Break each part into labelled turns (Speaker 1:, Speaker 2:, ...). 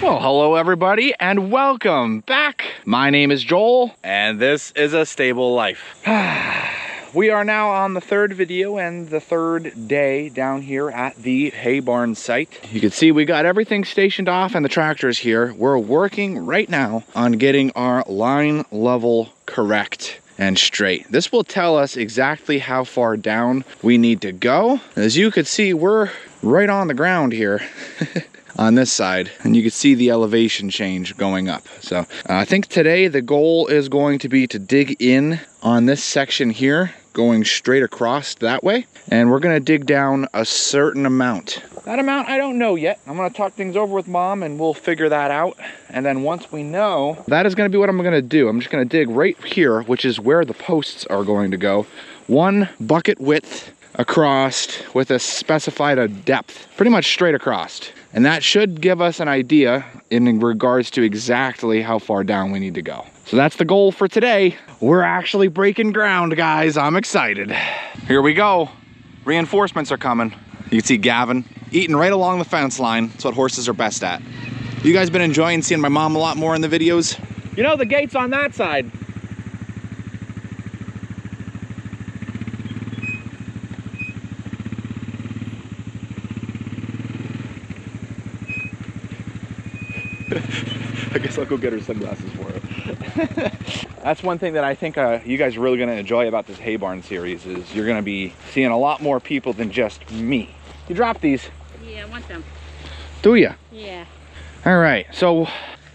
Speaker 1: Well, hello everybody and welcome back. My name is Joel and this is A Stable Life. We are now on the third video and the third day down here at the hay barn site. You can see we got everything stationed off and the tractor's here. We're working right now on getting our line level correct and straight. This will tell us exactly how far down we need to go. As you can see, we're right on the ground here. On this side, and you can see the elevation change going up. So I think today the goal is going to be to dig in on this section here, going straight across that way, and we're going to dig down a certain amount. That amount I don't know yet. I'm going to talk things over with Mom and we'll figure that out, and then once we know, that is going to be what I'm going to do. I'm just going to dig right here, which is where the posts are going to go. 1 bucket width across with a specified depth, pretty much straight across. And that should give us an idea in regards to exactly how far down we need to go. So that's the goal for today. We're actually breaking ground, guys. I'm excited. Here we go. Reinforcements are coming. You can see Gavin eating right along the fence line. That's what horses are best at. You guys been enjoying seeing my mom a lot more in the videos? You know, the gate's on that side. I guess I'll go get her sunglasses for her. That's one thing that I think you guys are really going to enjoy about this hay barn series is you're going to be seeing a lot more people than just me. You dropped these.
Speaker 2: Yeah, I want them.
Speaker 1: Do ya?
Speaker 2: Yeah.
Speaker 1: All right, so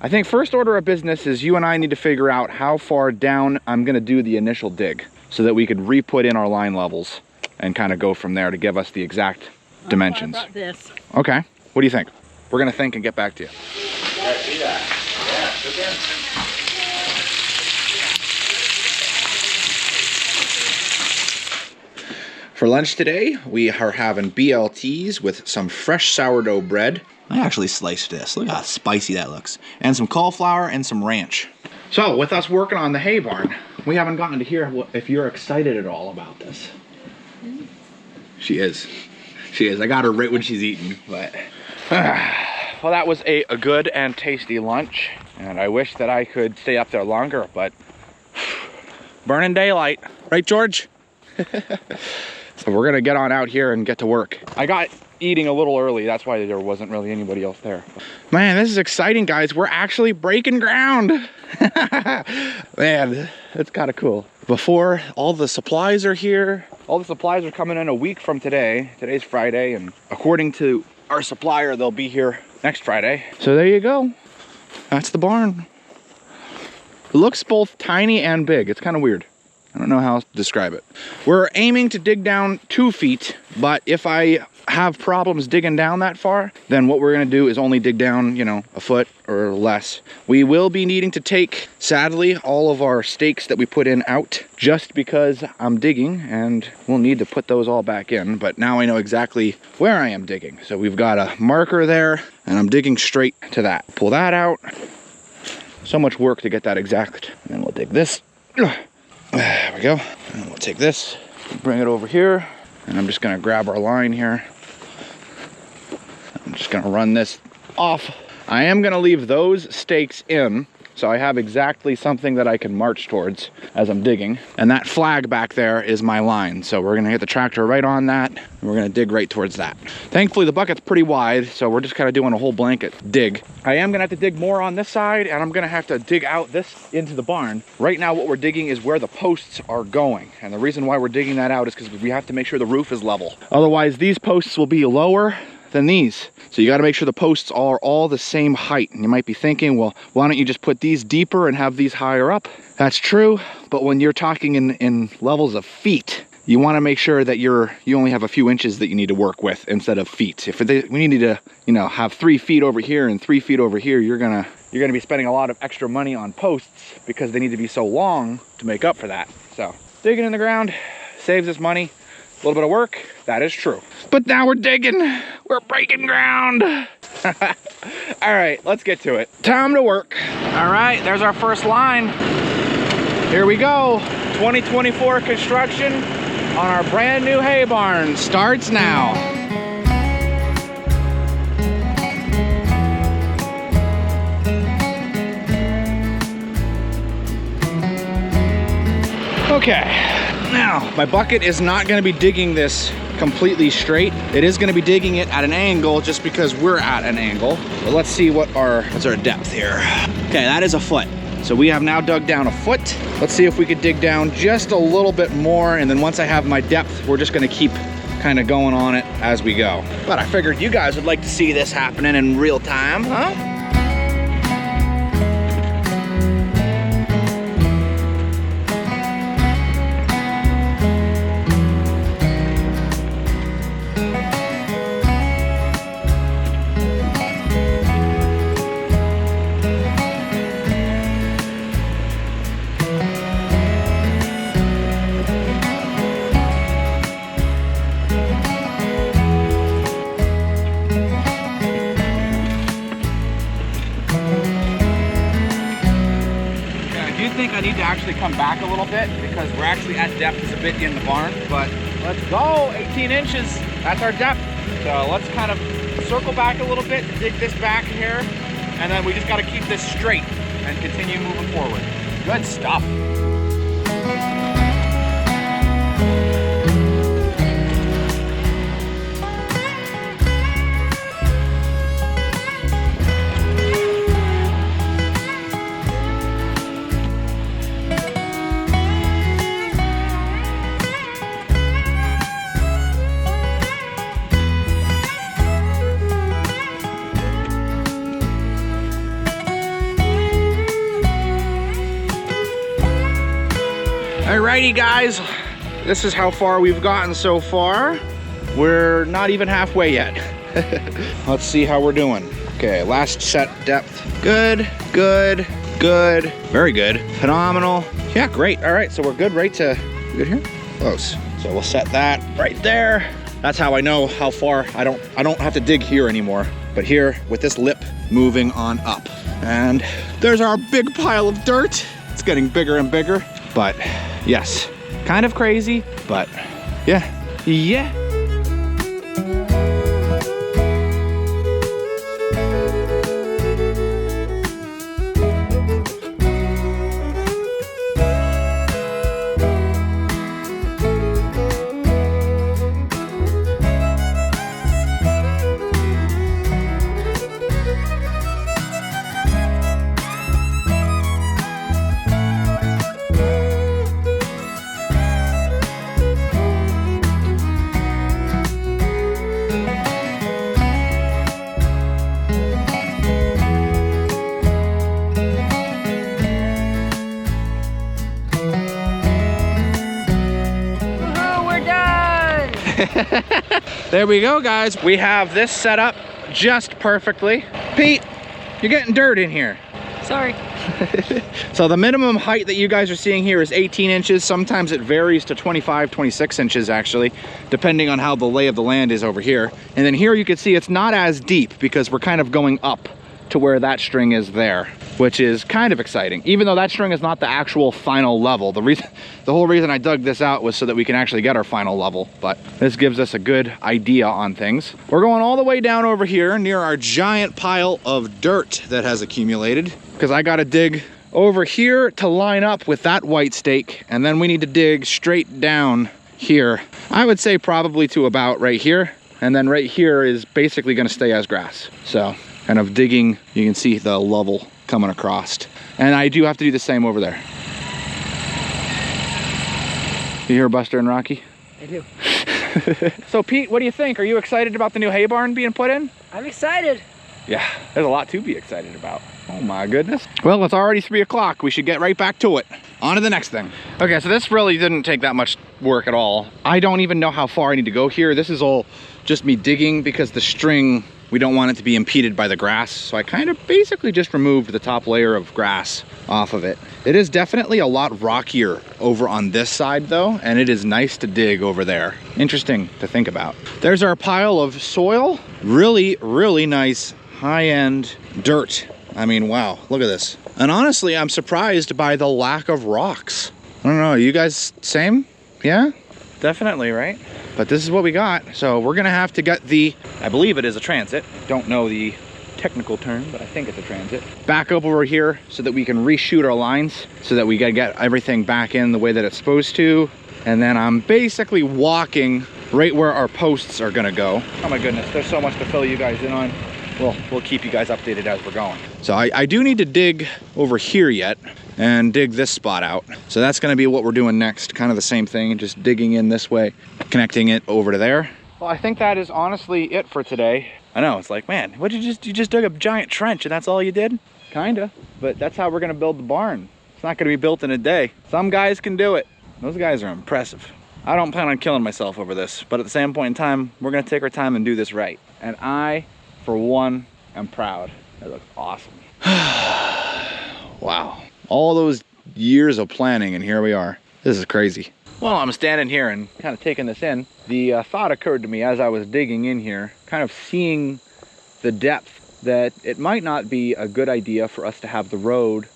Speaker 1: I think first order of business is you and I need to figure out how far down I'm going to do the initial dig so that we could re-put in our line levels and kind of go from there to give us the exact dimensions.
Speaker 2: I thought this.
Speaker 1: Okay, what do you think? We're going to think and get back to you.
Speaker 3: See that? Yeah, again.
Speaker 1: For lunch today, we are having BLTs with some fresh sourdough bread. I actually sliced this. Look how spicy that looks. And some cauliflower and some ranch. So, with us working on the hay barn, we haven't gotten to hear if you're excited at all about this. She is. She is. I got her right when she's eating, but... Well, that was a good and tasty lunch, and I wish that I could stay up there longer, but burning daylight. Right, George? So we're gonna get on out here and get to work. I got eating a little early, that's why there wasn't really anybody else there. Man, this is exciting, guys. We're actually breaking ground. Man, it's kind of cool. Before, all the supplies are here. All the supplies are coming in a week from today. Today's Friday, and according to our supplier, they'll be here next Friday. So there you go. That's the barn. It looks both tiny and big. It's kind of weird. I don't know how to describe it. We're aiming to dig down 2 feet, but if I have problems digging down that far, then what we're gonna do is only dig down, you know, a foot or less. We will be needing to take, sadly, all of our stakes that we put in out just because I'm digging, and we'll need to put those all back in, but now I know exactly where I am digging. So we've got a marker there, and I'm digging straight to that. Pull that out. So much work to get that exact. And then we'll dig this. There we go. And we'll take this, bring it over here, and I'm just gonna grab our line here. I'm just gonna run this off. I am gonna leave those stakes in, so I have exactly something that I can march towards as I'm digging. And that flag back there is my line. So we're gonna get the tractor right on that, and we're gonna dig right towards that. Thankfully, the bucket's pretty wide, so we're just kind of doing a whole blanket dig. I am gonna have to dig more on this side, and I'm gonna have to dig out this into the barn. Right now, what we're digging is where the posts are going. And the reason why we're digging that out is because we have to make sure the roof is level. Otherwise, these posts will be lower than these. So you got to make sure the posts are all the same height. And you might be thinking, well, why don't you just put these deeper and have these higher up? That's true, but when you're talking in levels of feet, you want to make sure that you only have a few inches that you need to work with instead of feet. If we need to, you know, have 3 feet over here and 3 feet over here, you're gonna be spending a lot of extra money on posts because they need to be so long to make up for that. So digging in the ground saves us money. A little bit of work, that is true. But now we're digging, we're breaking ground. All right, let's get to it. Time to work. All right, there's our first line. Here we go. 2024 construction on our brand new hay barn starts now. Okay, now my bucket is not gonna be digging this completely straight. It is gonna be digging it at an angle just because we're at an angle. But let's see what's our depth here. Okay, that is a foot. So we have now dug down a foot. Let's see if we could dig down just a little bit more, and then once I have my depth, we're just gonna keep kind of going on it as we go. But I figured you guys would like to see this happening in real time, huh? I need to actually come back a little bit because we're actually at depth is a bit in the barn, but let's go. 18 inches, that's our depth. So let's kind of circle back a little bit, dig this back here, and then we just got to keep this straight and continue moving forward. Good stuff. Alrighty guys, this is how far we've gotten so far. We're not even halfway yet. Let's see how we're doing. Okay, last set depth. Good, good, good, very good, phenomenal. Yeah, great. All right, so we're good right to, good here? Close. So we'll set that right there. That's how I know how far. I don't have to dig here anymore, but here with this lip moving on up. And there's our big pile of dirt. It's getting bigger and bigger, but yes, kind of crazy, but yeah. There we go, guys. We have this set up just perfectly. Pete, you're getting dirt in here.
Speaker 2: Sorry.
Speaker 1: So the minimum height that you guys are seeing here is 18 inches. Sometimes it varies to 25, 26 inches actually, depending on how the lay of the land is over here. And then here you can see it's not as deep because we're kind of going up to where that string is there, which is kind of exciting. Even though that string is not the actual final level. The whole reason I dug this out was so that we can actually get our final level, but this gives us a good idea on things. We're going all the way down over here near our giant pile of dirt that has accumulated, because I gotta dig over here to line up with that white stake, and then we need to dig straight down here. I would say probably to about right here, and then right here is basically gonna stay as grass. So kind of digging, you can see the level coming across. And I do have to do the same over there. You hear Buster and Rocky?
Speaker 2: I do.
Speaker 1: So Pete, what do you think? Are you excited about the new hay barn being put in?
Speaker 2: I'm excited.
Speaker 1: Yeah, there's a lot to be excited about. Oh my goodness. Well, it's already 3 o'clock. We should get right back to it. On to the next thing. Okay, so this really didn't take that much work at all. I don't even know how far I need to go here. This is all just me digging because the string, we don't want it to be impeded by the grass. So I kind of basically just removed the top layer of grass off of it. It is definitely a lot rockier over on this side though, and it is nice to dig over there. Interesting to think about. There's our pile of soil. Really, really nice high-end dirt. I mean, wow, look at this. And honestly, I'm surprised by the lack of rocks. I don't know, you guys same? Yeah? Definitely, right? But this is what we got. So we're gonna have to get the, I believe it is a transit. Don't know the technical term, but I think it's a transit. Back up over here so that we can reshoot our lines so that we can get everything back in the way that it's supposed to. And then I'm basically walking right where our posts are gonna go. Oh my goodness, there's so much to fill you guys in on. Well, we'll keep you guys updated as we're going. So I do need to dig over here yet and dig this spot out. So that's gonna be what we're doing next. Kind of the same thing, just digging in this way, connecting it over to there. Well, I think that is honestly it for today. I know, it's like, man, what you just dug a giant trench and that's all you did? Kinda, but that's how we're gonna build the barn. It's not gonna be built in a day. Some guys can do it. Those guys are impressive. I don't plan on killing myself over this, but at the same point in time, we're gonna take our time and do this right. And I, for one, am proud. That looks awesome. Wow. All those years of planning and here we are. This is crazy. Well, I'm standing here and kind of taking this in. The thought occurred to me as I was digging in here, kind of seeing the depth, that it might not be a good idea for us to have the road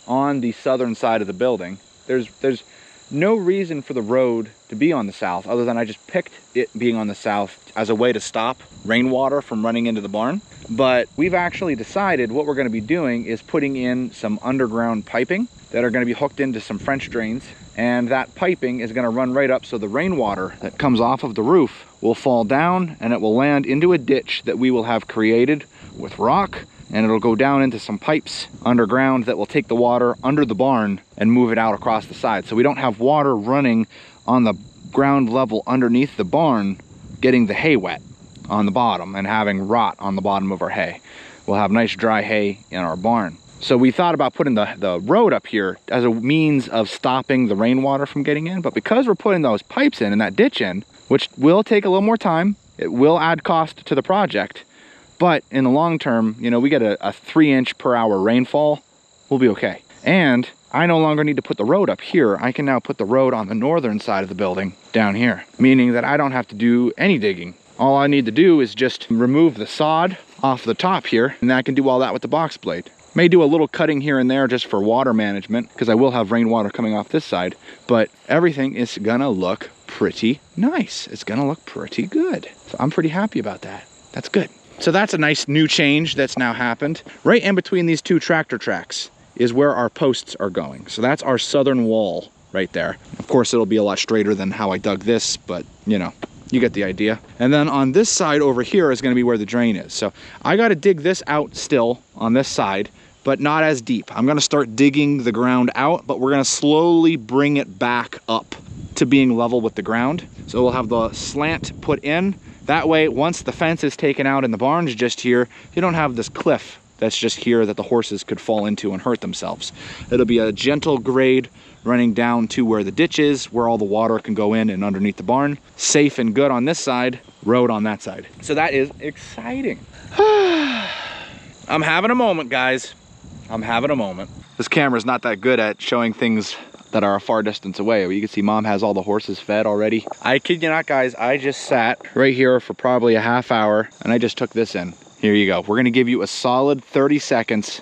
Speaker 1: on the southern side of the building. There's no reason for the road to be on the south other than I just picked it being on the south as a way to stop rainwater from running into the barn. But we've actually decided what we're going to be doing is putting in some underground piping that are going to be hooked into some French drains, and that piping is going to run right up so the rainwater that comes off of the roof will fall down and it will land into a ditch that we will have created with rock, and it'll go down into some pipes underground that will take the water under the barn and move it out across the side. So we don't have water running on the ground level underneath the barn getting the hay wet on the bottom and having rot on the bottom of our hay. We'll have nice dry hay in our barn. So we thought about putting the road up here as a means of stopping the rainwater from getting in, but because we're putting those pipes in and that ditch in, which will take a little more time, it will add cost to the project, but in the long term, you know, we get a 3-inch per hour rainfall, we'll be okay. And I no longer need to put the road up here. I can now put the road on the northern side of the building down here, meaning that I don't have to do any digging. All I need to do is just remove the sod off the top here, and I can do all that with the box blade. May do a little cutting here and there just for water management, because I will have rainwater coming off this side, but everything is gonna look pretty nice. It's gonna look pretty good. So I'm pretty happy about that. That's good. So that's a nice new change that's now happened. Right in between these two tractor tracks is where our posts are going. So that's our southern wall right there. Of course, it'll be a lot straighter than how I dug this, but you know, you get the idea. And then on this side over here is gonna be where the drain is. So I gotta dig this out still on this side, but not as deep. I'm gonna start digging the ground out, but we're gonna slowly bring it back up to being level with the ground. So we'll have the slant put in. That way, once the fence is taken out and the barn's just here, you don't have this cliff that's just here that the horses could fall into and hurt themselves. It'll be a gentle grade running down to where the ditch is, where all the water can go in and underneath the barn. Safe and good on this side, road on that side. So that is exciting. I'm having a moment, guys. I'm having a moment. This camera's not that good at showing things that are a far distance away. You can see Mom has all the horses fed already. I kid you not, guys, I just sat right here for probably a half hour and I just took this in. Here you go. We're gonna give you a solid 30 seconds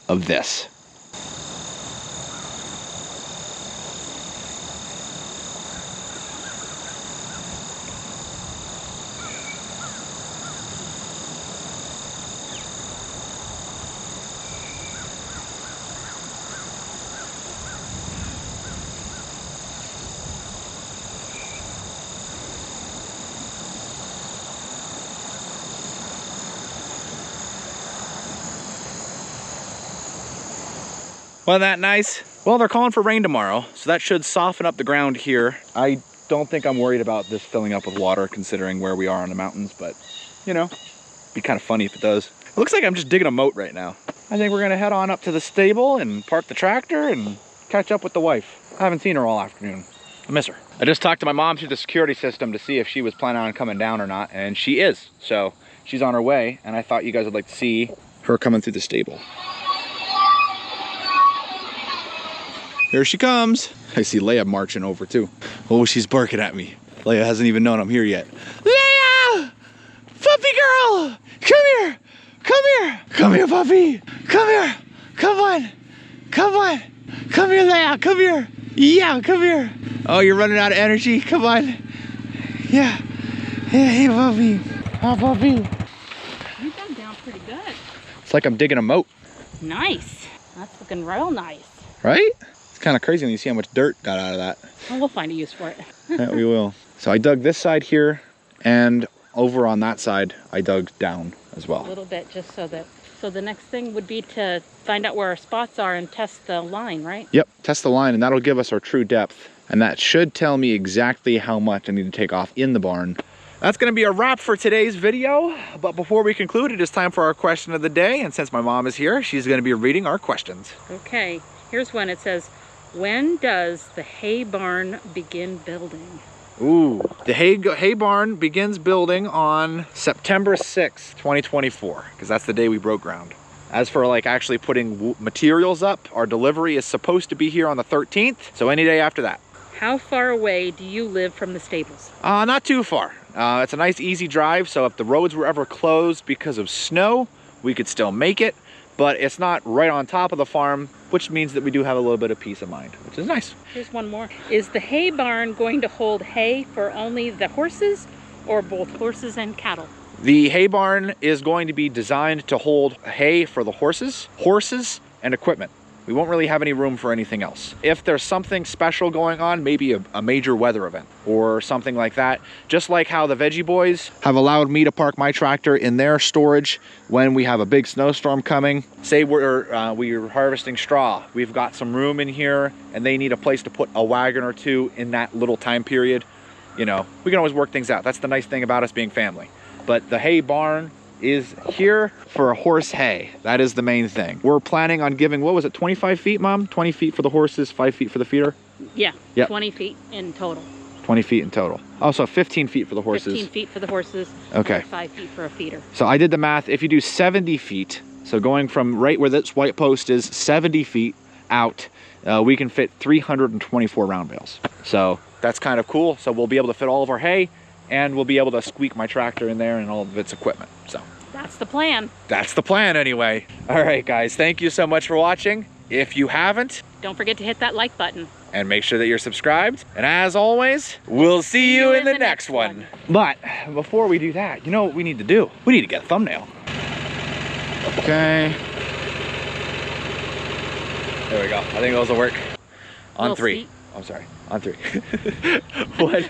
Speaker 1: of this. Wasn't that nice? Well, they're calling for rain tomorrow, so that should soften up the ground here. I don't think I'm worried about this filling up with water considering where we are on the mountains, but you know, it'd be kind of funny if it does. It looks like I'm just digging a moat right now. I think we're gonna head on up to the stable and park the tractor and catch up with the wife. I haven't seen her all afternoon. I miss her. I just talked to my mom through the security system to see if she was planning on coming down or not, and she is. So she's on her way, and I thought you guys would like to see her coming through the stable. Here she comes. I see Leia marching over too. Oh, she's barking at me. Leia hasn't even known I'm here yet. Leia! Puppy girl! Come here! Come here! Come here, puppy! Come here! Come on! Come on! Come here, Leia! Come here! Yeah, come here! Oh, you're running out of energy? Come on! Yeah! Hey, puppy! Oh, puppy!
Speaker 2: You dug down pretty good.
Speaker 1: It's like I'm digging a moat.
Speaker 2: Nice. That's looking real nice.
Speaker 1: Right? It's kind of crazy when you see how much dirt got out of that.
Speaker 2: Well, we'll find a use for it.
Speaker 1: Yeah, we will. So I dug this side here, and over on that side, I dug down as
Speaker 2: A
Speaker 1: well.
Speaker 2: little bit, just so that. So the next thing would be to find out where our spots are and test the line, right?
Speaker 1: Yep, test the line, and that'll give us our true depth. And that should tell me exactly how much I need to take off in the barn. That's gonna be a wrap for today's video. But before we conclude, it is time for our question of the day. And since my mom is here, she's gonna be reading our questions.
Speaker 2: Okay, here's one. It says, when does the hay barn begin building?
Speaker 1: Ooh, the hay barn begins building on September 6th, 2024, because that's the day we broke ground. As for like actually putting materials up, our delivery is supposed to be here on the 13th, so any day after that.
Speaker 2: How far away do you live from the stables?
Speaker 1: Not too far. It's a nice easy drive, so if the roads were ever closed because of snow, we could still make it, but it's not right on top of the farm, which means that we do have a little bit of peace of mind, which is nice.
Speaker 2: Here's one more. Is the hay barn going to hold hay for only the horses or both horses and cattle?
Speaker 1: The hay barn is going to be designed to hold hay for the horses, and equipment. We won't really have any room for anything else. If there's something special going on, maybe a major weather event or something like that, just like how the Veggie Boys have allowed me to park my tractor in their storage when we have a big snowstorm coming. Say we're harvesting straw, we've got some room in here and they need a place to put a wagon or two in that little time period. You know, we can always work things out. That's the nice thing about us being family. But the hay barn is here for horse hay. That is the main thing. We're planning on giving, what was it, 25 feet, Mom? 20 feet for the horses, 5 feet for the feeder?
Speaker 2: Yeah,
Speaker 1: yep.
Speaker 2: 20 feet in total.
Speaker 1: 20 feet in total. Also 15 feet for the horses.
Speaker 2: 15 feet for the horses,
Speaker 1: okay.
Speaker 2: And 5 feet for a feeder.
Speaker 1: So I did the math. If you do 70 feet, so going from right where this white post is, 70 feet out, we can fit 324 round bales. So that's kind of cool. So we'll be able to fit all of our hay, and we'll be able to squeak my tractor in there and all of its equipment. So
Speaker 2: that's the plan.
Speaker 1: That's the plan anyway. All right, guys, thank you so much for watching. If you haven't,
Speaker 2: don't forget to hit that like button.
Speaker 1: And make sure that you're subscribed. And as always, we'll see you in the next one. But before we do that, you know what we need to do? We need to get a thumbnail. Okay. There we go. I think those will work. On 3. I'm sorry. On 3. 1.